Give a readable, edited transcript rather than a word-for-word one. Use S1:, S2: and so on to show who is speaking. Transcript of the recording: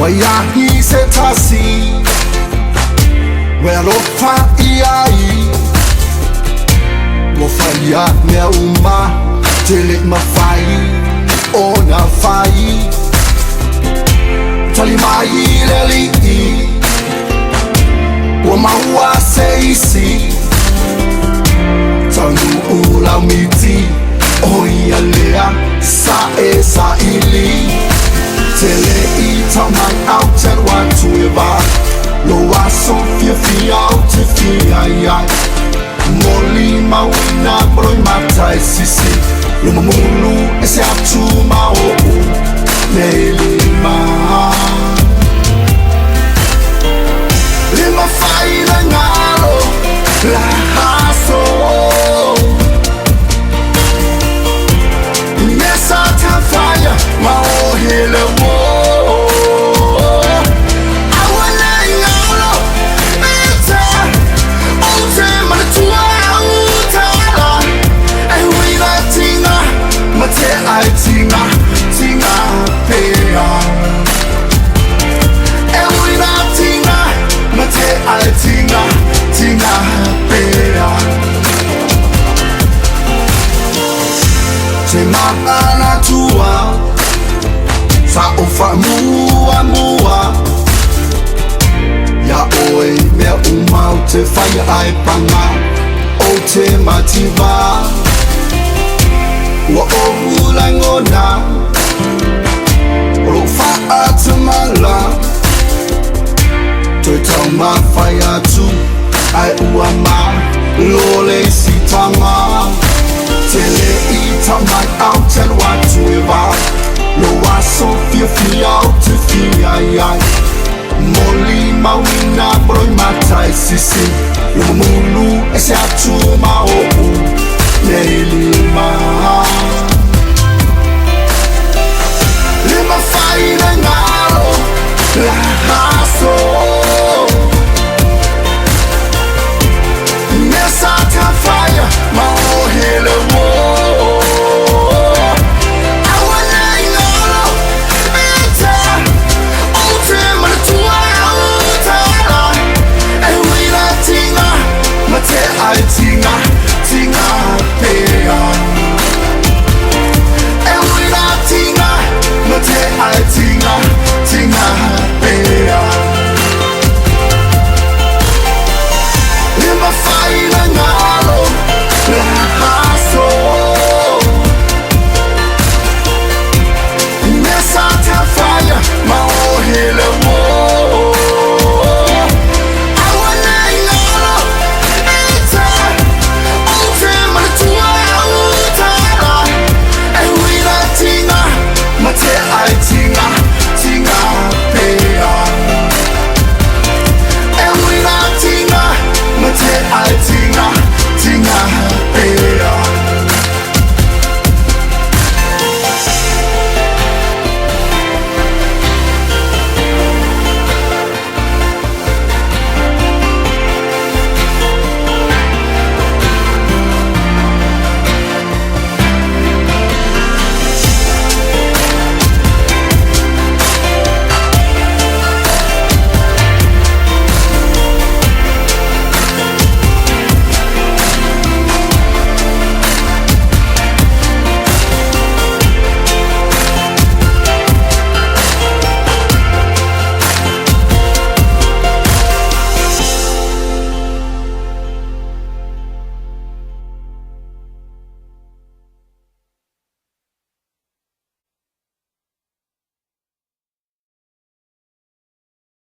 S1: Wayahi setasi Werofa iai Wafaya mea uma Telik mafai Ona fai Talimai leli Wamawa seisi Tangu ula miti Oia lea sa ili Tele ita mai out and want to eva Lo aso fia out fia ya Moli mawina broi matai sisi Lo mamulu ese atu mao Nelima Lima faina ngalo La haso Nesa tafaya Mao hele wo Tinga pea Ewina tinga Mate ai tinga pea Te maana tua Sa ofa mua Ya oe mea umau te whaia ai panga O te mativa Wa o langona Rofa atamala Toi tau ma whai atu Ai ua ma Lole si tama Tele i tamai out and watu eva Lo aso fia out te fia iai Moli mawina broi matai sisi Lo mulu ese atu ma o Nelima